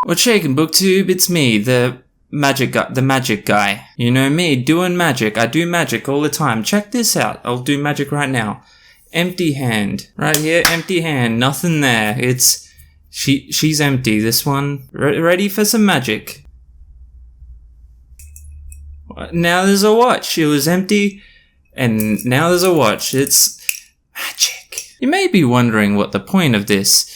What's shaking, booktube? It's me, the magic guy. You know me, doing magic. I do magic all the time. Check this out. I'll do magic right now. Empty hand. Right here, empty hand. Nothing there. She's empty. This one, ready for some magic. Now there's a watch. It was empty, and now there's a watch. It's magic. You may be wondering what the point of this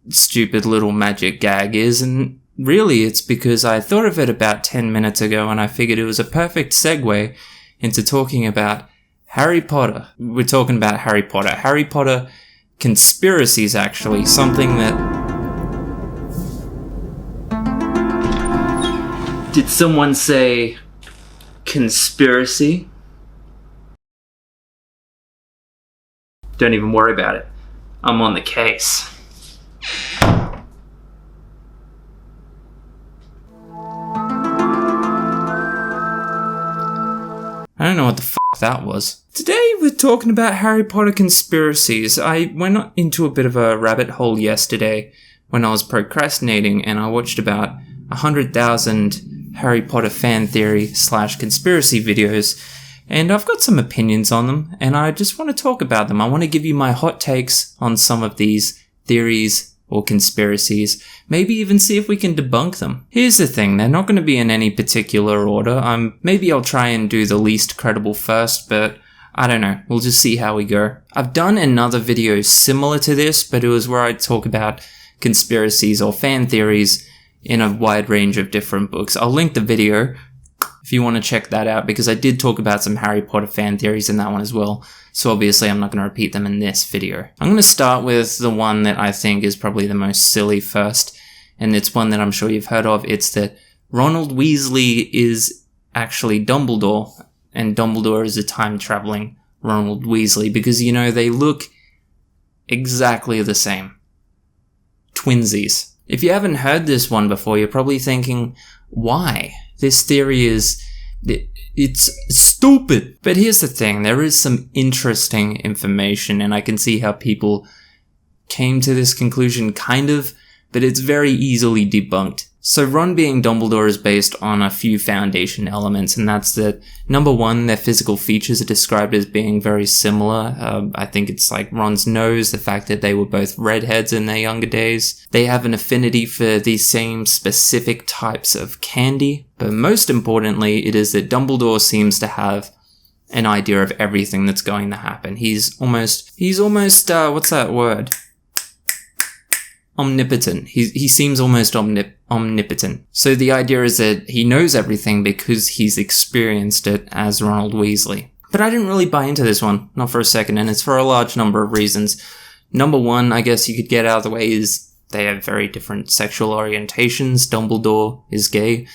stupid little magic gag is, and really it's because I thought of it about 10 minutes ago and I figured it was a perfect segue into talking about Harry Potter. We're talking about Harry Potter. Harry Potter conspiracies, actually. Something that... Did someone say conspiracy? Don't even worry about it. I'm on the case. I don't know what the fuck that was. Today we're talking about Harry Potter conspiracies. I went into a bit of a rabbit hole yesterday when I was procrastinating and I watched about 100,000 Harry Potter fan theory / conspiracy videos, and I've got some opinions on them and I just want to talk about them. I want to give you my hot takes on some of these theories or conspiracies, maybe even see if we can debunk them. Here's the thing, they're not going to be in any particular order. Maybe I'll try and do the least credible first, but I don't know. We'll just see how we go. I've done another video similar to this, but it was where I talk about conspiracies or fan theories in a wide range of different books. I'll link the video if you want to check that out, because I did talk about some Harry Potter fan theories in that one as well. So obviously I'm not going to repeat them in this video. I'm going to start with the one that I think is probably the most silly first, and it's one that I'm sure you've heard of. It's that Ronald Weasley is actually Dumbledore, and Dumbledore is a time-traveling Ronald Weasley, because, you know, they look exactly the same. Twinsies. If you haven't heard this one before, you're probably thinking, why? This theory is... It's stupid. But here's the thing, there is some interesting information, and I can see how people came to this conclusion, kind of, but it's very easily debunked. So Ron being Dumbledore is based on a few foundation elements, and that's that, number one, their physical features are described as being very similar. I think it's like Ron's nose, the fact that they were both redheads in their younger days. They have an affinity for these same specific types of candy, but most importantly, it is that Dumbledore seems to have an idea of everything that's going to happen. He's almost, what's that word? Omnipotent. He seems almost omnipotent. So the idea is that he knows everything because he's experienced it as Ronald Weasley. But I didn't really buy into this one, not for a second, and it's for a large number of reasons. Number one, I guess you could get out of the way, is they have very different sexual orientations. Dumbledore is gay,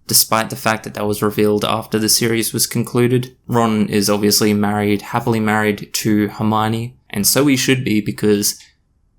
despite the fact that was revealed after the series was concluded. Ron is obviously happily married to Hermione, and so he should be, because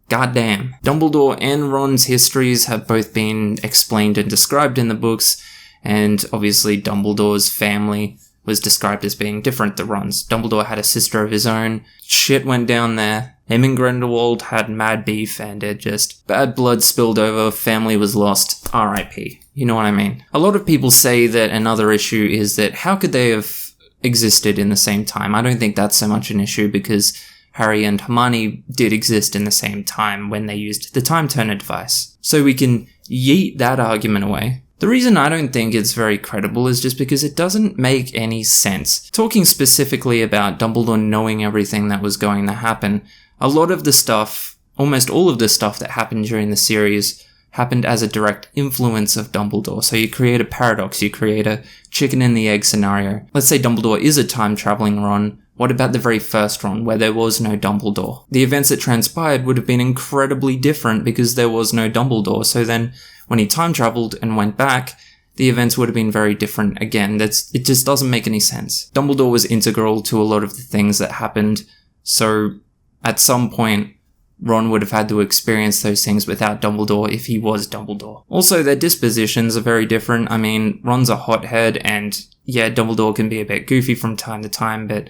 goddamn. Dumbledore and Ron's histories have both been explained and described in the books, and obviously Dumbledore's family was described as being different to Ron's. Dumbledore had a sister of his own. Shit went down there. Him and Grindelwald had mad beef, and it just... bad blood spilled over, family was lost. R.I.P. You know what I mean? A lot of people say that another issue is that how could they have existed in the same time? I don't think that's so much an issue, because Harry and Hermione did exist in the same time when they used the time turner device. So we can yeet that argument away. The reason I don't think it's very credible is just because it doesn't make any sense. Talking specifically about Dumbledore knowing everything that was going to happen, a lot of the stuff, almost all of the stuff that happened during the series happened as a direct influence of Dumbledore. So you create a paradox, you create a chicken and the egg scenario. Let's say Dumbledore is a time-traveling Ron. What about the very first Ron, where there was no Dumbledore? The events that transpired would have been incredibly different because there was no Dumbledore. So then, when he time-traveled and went back, the events would have been very different again. It just doesn't make any sense. Dumbledore was integral to a lot of the things that happened, so at some point, Ron would have had to experience those things without Dumbledore if he was Dumbledore. Also, their dispositions are very different. I mean, Ron's a hothead, and yeah, Dumbledore can be a bit goofy from time to time, but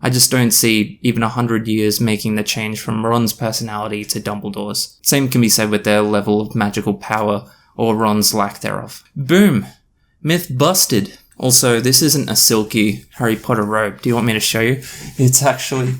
I just don't see even 100 years making the change from Ron's personality to Dumbledore's. Same can be said with their level of magical power or Ron's lack thereof. Boom! Myth busted. Also, this isn't a silky Harry Potter robe. Do you want me to show you? It's actually...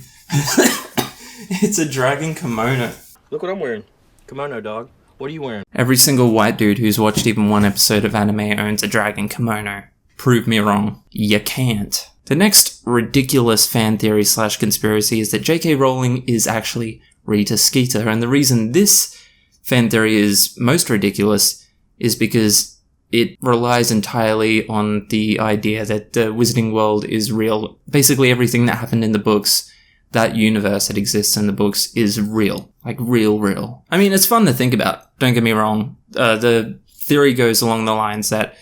it's a dragon kimono. Look what I'm wearing. Kimono, dog. What are you wearing? Every single white dude who's watched even one episode of anime owns a dragon kimono. Prove me wrong. You can't. The next ridiculous fan theory / conspiracy is that J.K. Rowling is actually Rita Skeeter, and the reason this fan theory is most ridiculous is because it relies entirely on the idea that the Wizarding World is real. Basically everything that happened in the books, that universe that exists in the books, is real. Like real. I mean, it's fun to think about, don't get me wrong. The theory goes along the lines that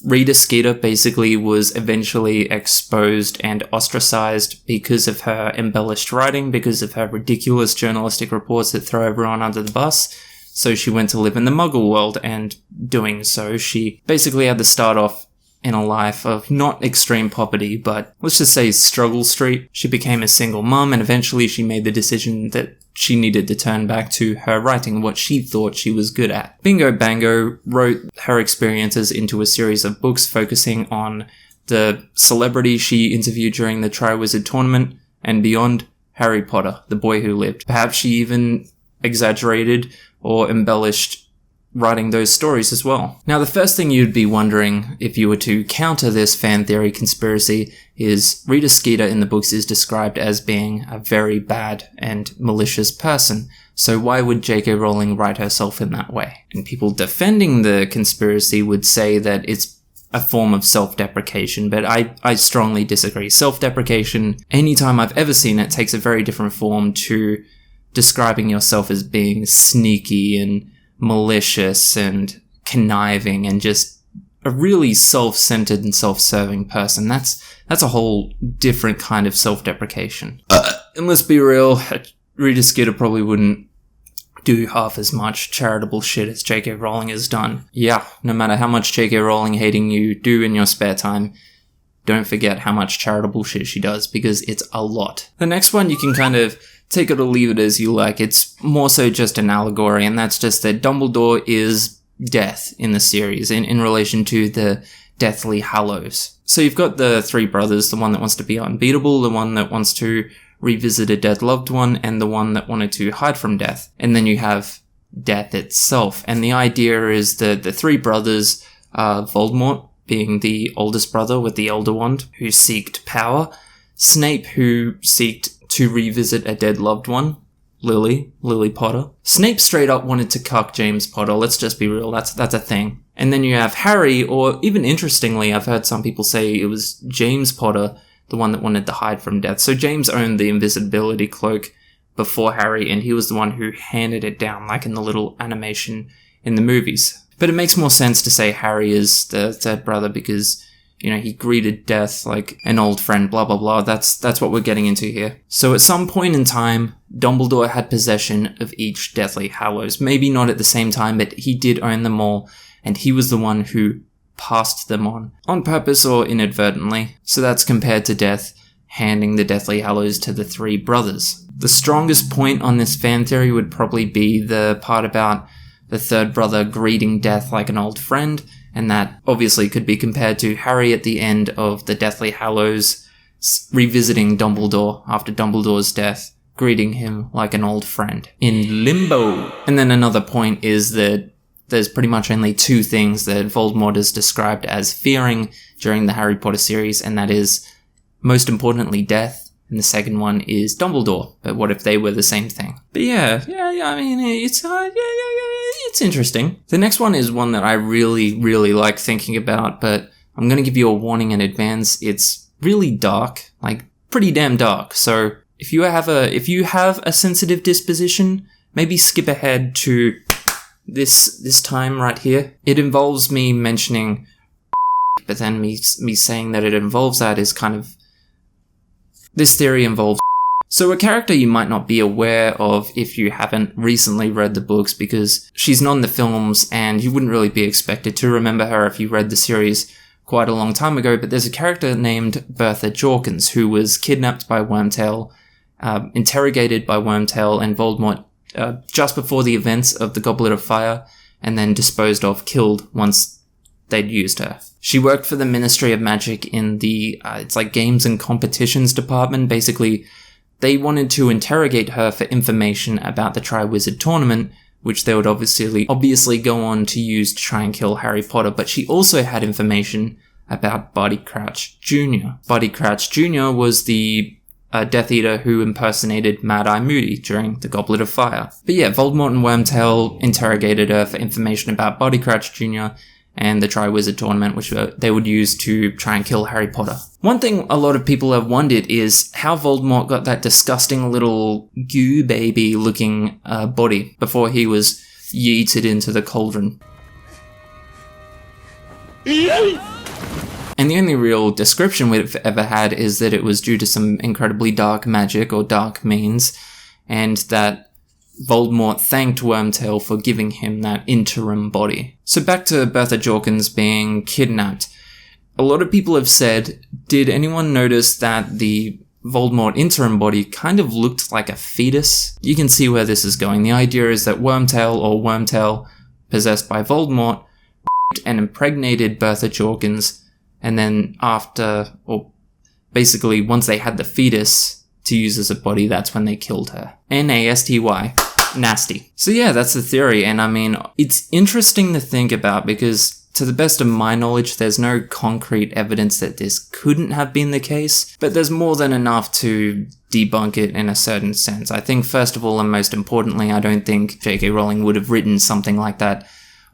Rita Skeeter basically was eventually exposed and ostracized because of her embellished writing, because of her ridiculous journalistic reports that throw everyone under the bus. So she went to live in the Muggle world, and doing so, she basically had to start off in a life of not extreme poverty, but let's just say struggle street. She became a single mum, and eventually she made the decision that she needed to turn back to her writing, what she thought she was good at. Bingo Bango wrote her experiences into a series of books focusing on the celebrities she interviewed during the Triwizard Tournament and beyond. Harry Potter, the boy who lived. Perhaps she even exaggerated or embellished writing those stories as well. Now, the first thing you'd be wondering if you were to counter this fan theory conspiracy is Rita Skeeter in the books is described as being a very bad and malicious person. So why would J.K. Rowling write herself in that way? And people defending the conspiracy would say that it's a form of self-deprecation, but I strongly disagree. Self-deprecation, anytime I've ever seen it, takes a very different form to describing yourself as being sneaky and malicious and conniving and just a really self-centered and self-serving person. That's a whole different kind of self-deprecation. And let's be real, Rita Skeeter probably wouldn't do half as much charitable shit as J.K. Rowling has done. Yeah, no matter how much J.K. Rowling hating you do in your spare time, don't forget how much charitable shit she does, because it's a lot. The next one, you can kind of take it or leave it as you like. It's more so just an allegory, and that's just that Dumbledore is death in the series in relation to the Deathly Hallows. So you've got the three brothers, the one that wants to be unbeatable, the one that wants to revisit a dead loved one, and the one that wanted to hide from death. And then you have death itself. And the idea is that the three brothers, Voldemort being the oldest brother with the Elder Wand, who seeked power, Snape, who seeked to revisit a dead loved one, Lily Potter. Snape straight up wanted to cuck James Potter, let's just be real, that's a thing. And then you have Harry, or even interestingly, I've heard some people say it was James Potter, the one that wanted to hide from death. So James owned the invisibility cloak before Harry, and he was the one who handed it down, like in the little animation in the movies. But it makes more sense to say Harry is the third brother because, you know, he greeted death like an old friend, blah, blah, blah. That's what we're getting into here. So at some point in time, Dumbledore had possession of each Deathly Hallows. Maybe not at the same time, but he did own them all, and he was the one who passed them on purpose or inadvertently. So that's compared to Death handing the Deathly Hallows to the three brothers. The strongest point on this fan theory would probably be the part about the third brother greeting death like an old friend, and that obviously could be compared to Harry at the end of the Deathly Hallows revisiting Dumbledore after Dumbledore's death, greeting him like an old friend in limbo. And then another point is that there's pretty much only two things that Voldemort is described as fearing during the Harry Potter series, and that is, most importantly, death, and the second one is Dumbledore. But what if they were the same thing? But yeah, I mean, it's interesting. The next one is one that I really, really like thinking about, but I'm going to give you a warning in advance. It's really dark, like pretty damn dark. So if you have a sensitive disposition, maybe skip ahead to this time right here. It involves me mentioning, but then me saying that it involves that is kind of, this theory involves. So a character you might not be aware of if you haven't recently read the books, because she's not in the films and you wouldn't really be expected to remember her if you read the series quite a long time ago, but there's a character named Bertha Jorkins who was kidnapped by Wormtail, interrogated by Wormtail and Voldemort just before the events of the Goblet of Fire, and then disposed of, killed once they'd used her. She worked for the Ministry of Magic in the, it's like Games and Competitions department. Basically, they wanted to interrogate her for information about the Triwizard Tournament, which they would obviously go on to use to try and kill Harry Potter, but she also had information about Barty Crouch Jr. Barty Crouch Jr. was the Death Eater who impersonated Mad-Eye Moody during the Goblet of Fire. But yeah, Voldemort and Wormtail interrogated her for information about Barty Crouch Jr. and the Triwizard Tournament, which they would use to try and kill Harry Potter. One thing a lot of people have wondered is how Voldemort got that disgusting little goo baby looking body before he was yeeted into the cauldron. And the only real description we've ever had is that it was due to some incredibly dark magic or dark means, and that Voldemort thanked Wormtail for giving him that interim body. So back to Bertha Jorkins being kidnapped. A lot of people have said, did anyone notice that the Voldemort interim body kind of looked like a fetus? You can see where this is going. The idea is that Wormtail, possessed by Voldemort, and impregnated Bertha Jorkins, and then basically once they had the fetus to use as a body, that's when they killed her. Nasty. Nasty. So yeah, that's the theory, and I mean, it's interesting to think about because to the best of my knowledge, there's no concrete evidence that this couldn't have been the case, but there's more than enough to debunk it in a certain sense. I think first of all, and most importantly, I don't think J.K. Rowling would have written something like that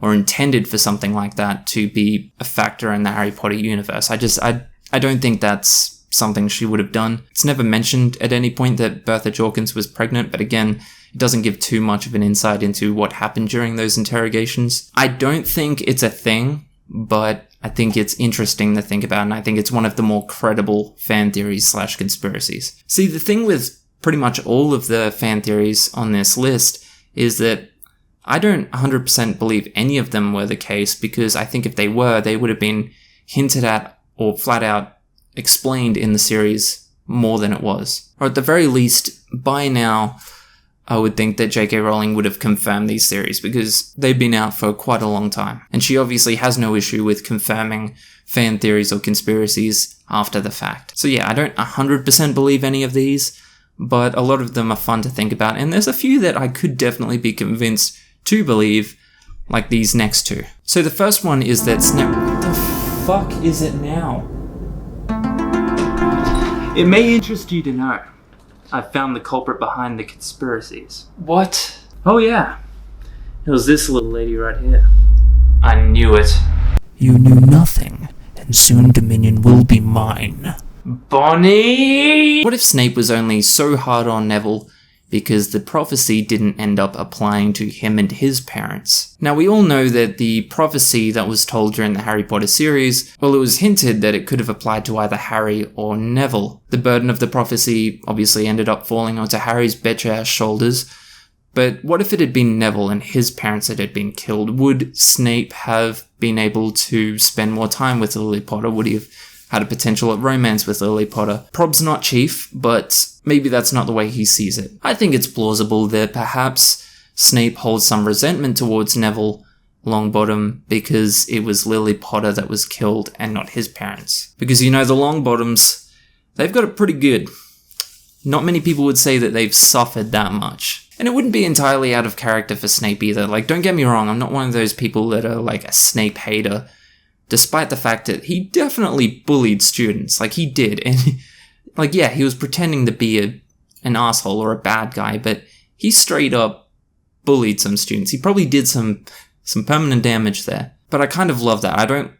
or intended for something like that to be a factor in the Harry Potter universe. I don't think that's something she would have done. It's never mentioned at any point that Bertha Jorkins was pregnant, but again, it doesn't give too much of an insight into what happened during those interrogations. I don't think it's a thing, but I think it's interesting to think about, and I think it's one of the more credible fan theories / conspiracies. See, the thing with pretty much all of the fan theories on this list is that I don't 100% believe any of them were the case, because I think if they were, they would have been hinted at or flat out explained in the series more than it was. Or at the very least, by now, I would think that J.K. Rowling would have confirmed these theories, because they've been out for quite a long time. And she obviously has no issue with confirming fan theories or conspiracies after the fact. So yeah, I don't 100% believe any of these, but a lot of them are fun to think about. And there's a few that I could definitely be convinced to believe, like these next two. So the first one is that Snape... What the fuck is it now? It may interest you to know I've found the culprit behind the conspiracies. What? Oh yeah. It was this little lady right here. I knew it. You knew nothing, and soon Dominion will be mine. Bonnie! What if Snape was only so hard on Neville because the prophecy didn't end up applying to him and his parents? Now, we all know that the prophecy that was told during the Harry Potter series, well, it was hinted that it could have applied to either Harry or Neville. The burden of the prophecy obviously ended up falling onto Harry's bitch-ass shoulders, but what if it had been Neville and his parents that had been killed? Would Snape have been able to spend more time with Lily Potter? Would he have had a potential romance with Lily Potter? Prob's not chief, but maybe that's not the way he sees it. I think it's plausible that perhaps Snape holds some resentment towards Neville Longbottom because it was Lily Potter that was killed and not his parents. Because, you know, the Longbottoms, they've got it pretty good. Not many people would say that they've suffered that much. And it wouldn't be entirely out of character for Snape either. Like, don't get me wrong, I'm not one of those people that are like a Snape hater, despite the fact that he definitely bullied students. Like, he did. And, like, yeah, he was pretending to be an asshole or a bad guy, but he straight up bullied some students. He probably did some permanent damage there. But I kind of love that. I don't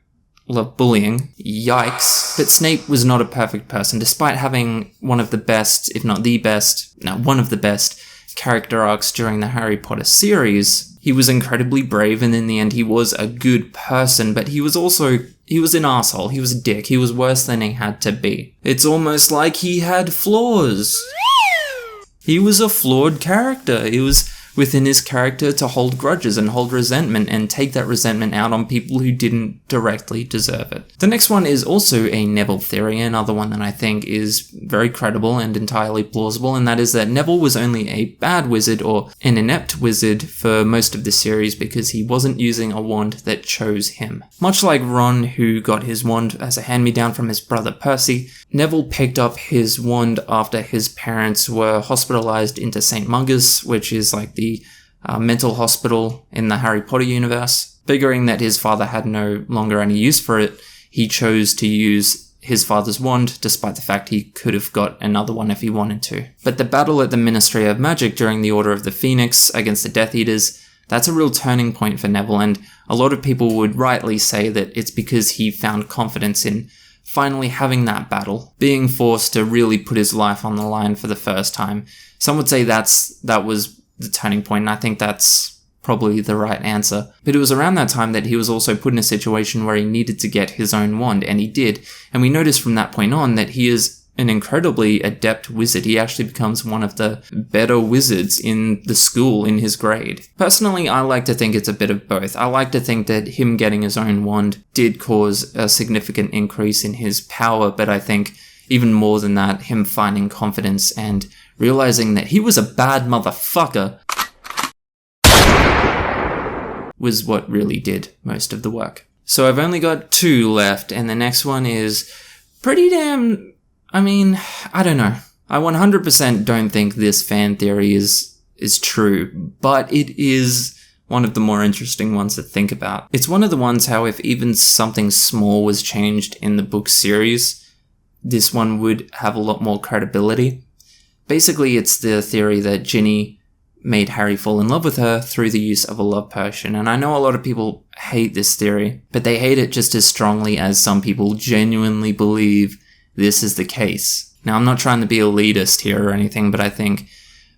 love bullying. Yikes. But Snape was not a perfect person, despite having one of the best, if not the best, one of the best character arcs during the Harry Potter series. He was incredibly brave, and in the end he was a good person, but he was an asshole. He was a dick. He was worse than he had to be. It's almost like he had flaws. He was a flawed character. We within his character to hold grudges and hold resentment and take that resentment out on people who didn't directly deserve it. The next one is also a Neville theory, another one that I think is very credible and entirely plausible, and that is that Neville was only a bad wizard or an inept wizard for most of the series because he wasn't using a wand that chose him. Much like Ron, who got his wand as a hand-me-down from his brother Percy, Neville picked up his wand after his parents were hospitalized into St. Mungus, which is like the mental hospital in the Harry Potter universe. Figuring that his father had no longer any use for it, he chose to use his father's wand, despite the fact he could have got another one if he wanted to. But the battle at the Ministry of Magic during the Order of the Phoenix against the Death Eaters, that's a real turning point for Neville, and a lot of people would rightly say that it's because he found confidence in finally having that battle, being forced to really put his life on the line for the first time. Some would say that was the turning point, and I think that's probably the right answer. But it was around that time that he was also put in a situation where he needed to get his own wand, and he did. And we notice from that point on that he is an incredibly adept wizard. He actually becomes one of the better wizards in the school in his grade. Personally, I like to think it's a bit of both. I like to think that him getting his own wand did cause a significant increase in his power, but I think even more than that, him finding confidence and realizing that he was a bad motherfucker was what really did most of the work. So I've only got 2 left, and the next one is pretty damn... I don't know. I 100% don't think this fan theory is true, but it is one of the more interesting ones to think about. It's one of the ones how if even something small was changed in the book series, this one would have a lot more credibility. Basically, it's the theory that Ginny made Harry fall in love with her through the use of a love potion, and I know a lot of people hate this theory, but they hate it just as strongly as some people genuinely believe this is the case. Now, I'm not trying to be elitist here or anything, but I think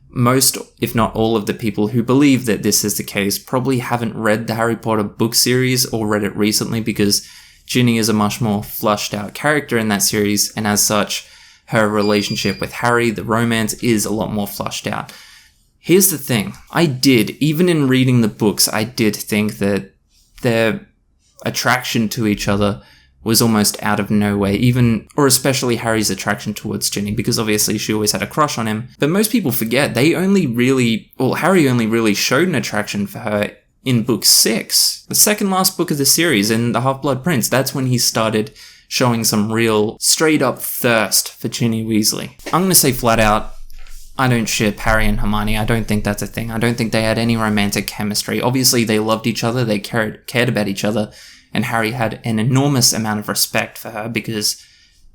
most, if not all of the people who believe that this is the case probably haven't read the Harry Potter book series or read it recently, because Ginny is a much more flushed out character in that series, and as such, her relationship with Harry, the romance, is a lot more flushed out. Here's the thing. Even in reading the books, I did think that their attraction to each other was almost out of nowhere, especially Harry's attraction towards Ginny, because obviously she always had a crush on him. But most people forget, Harry only really showed an attraction for her in book 6, the second last book of the series, in The Half-Blood Prince. That's when he started showing some real straight up thirst for Ginny Weasley. I'm gonna say flat out, I don't ship Harry and Hermione. I don't think that's a thing. I don't think they had any romantic chemistry. Obviously they loved each other, they cared about each other, and Harry had an enormous amount of respect for her because,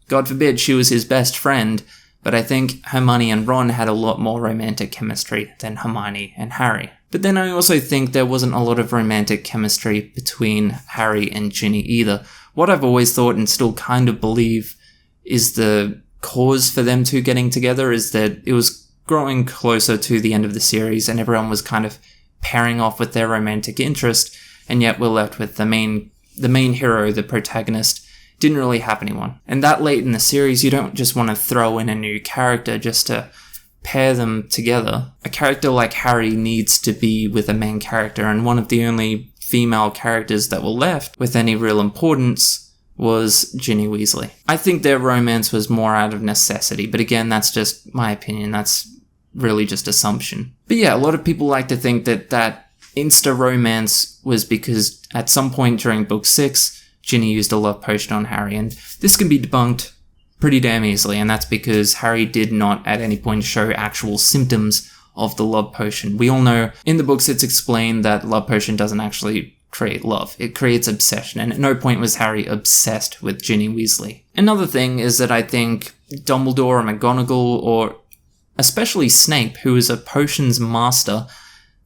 God forbid, she was his best friend, but I think Hermione and Ron had a lot more romantic chemistry than Hermione and Harry. But then I also think there wasn't a lot of romantic chemistry between Harry and Ginny either. What I've always thought and still kind of believe is the cause for them two getting together is that it was growing closer to the end of the series and everyone was kind of pairing off with their romantic interest, and yet we're left with the main hero, the protagonist, didn't really have anyone. And that late in the series, you don't just want to throw in a new character just to pair them together. A character like Harry needs to be with a main character, and one of the only female characters that were left with any real importance was Ginny Weasley. I think their romance was more out of necessity, but again, that's just my opinion. That's really just assumption. But yeah, a lot of people like to think that insta-romance was because at some point during book 6, Ginny used a love potion on Harry, and this can be debunked pretty damn easily, and that's because Harry did not at any point show actual symptoms of the love potion. We all know in the books it's explained that love potion doesn't actually create love. It creates obsession, and at no point was Harry obsessed with Ginny Weasley. Another thing is that I think Dumbledore or McGonagall, or especially Snape, who is a potions master,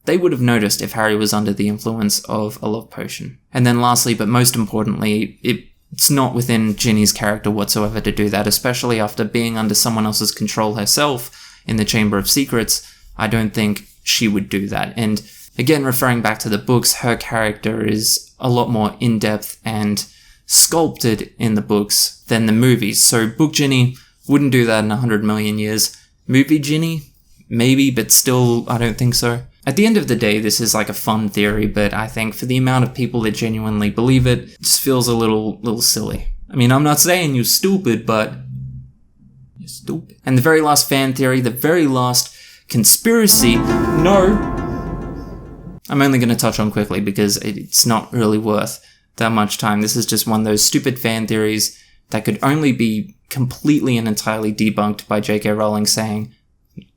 they would have noticed if Harry was under the influence of a love potion. And then lastly, but most importantly, it's not within Ginny's character whatsoever to do that, especially after being under someone else's control herself in the Chamber of Secrets. I don't think she would do that. And again, referring back to the books, her character is a lot more in-depth and sculpted in the books than the movies. So book Ginny wouldn't do that in 100 million years. Movie Ginny? Maybe, but still, I don't think so. At the end of the day, this is like a fun theory, but I think for the amount of people that genuinely believe it, it just feels a little silly. I mean, I'm not saying you're stupid, but you're stupid. And the very last fan theory, the very last conspiracy, no, I'm only going to touch on quickly because it's not really worth that much time. This is just one of those stupid fan theories that could only be completely and entirely debunked by J.K. Rowling saying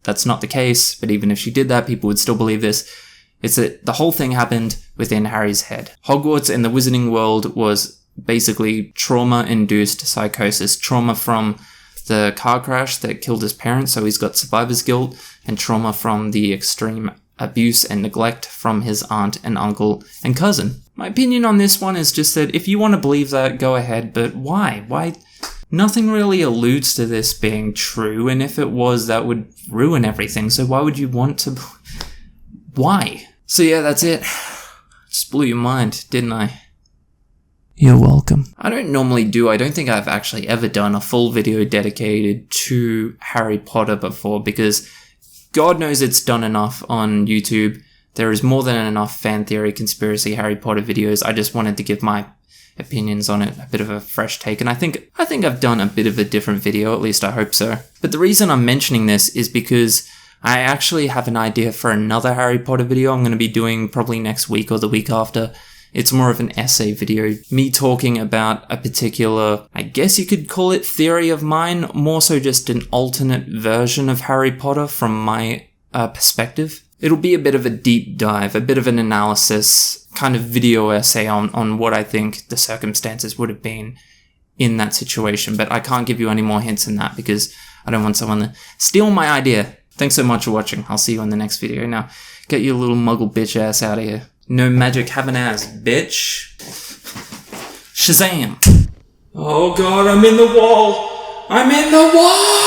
that's not the case, but even if she did that, people would still believe this. It's that the whole thing happened within Harry's head. Hogwarts and the Wizarding World was basically trauma-induced psychosis. Trauma from the car crash that killed his parents, so he's got survivor's guilt, and trauma from the extreme abuse and neglect from his aunt and uncle and cousin. My opinion on this one is just that if you want to believe that, go ahead, but why? Why? Nothing really alludes to this being true, and if it was, that would ruin everything, so why would you want to... Why? So yeah, that's it. Just blew your mind, didn't I? You're welcome. I don't think I've actually ever done a full video dedicated to Harry Potter before, because God knows it's done enough on YouTube. There is more than enough fan theory, conspiracy, Harry Potter videos. I just wanted to give my opinions on it, a bit of a fresh take, and I think I've done a bit of a different video, at least I hope so. But the reason I'm mentioning this is because I actually have an idea for another Harry Potter video I'm going to be doing probably next week or the week after. It's more of an essay video, me talking about a particular, I guess you could call it theory of mine, more so just an alternate version of Harry Potter from my perspective. It'll be a bit of a deep dive, a bit of an analysis, kind of video essay on what I think the circumstances would have been in that situation, but I can't give you any more hints than that because I don't want someone to steal my idea. Thanks so much for watching. I'll see you in the next video. Now, get your little muggle bitch ass out of here. No magic having ass, bitch. Shazam! Oh god, I'm in the wall! I'm in the wall!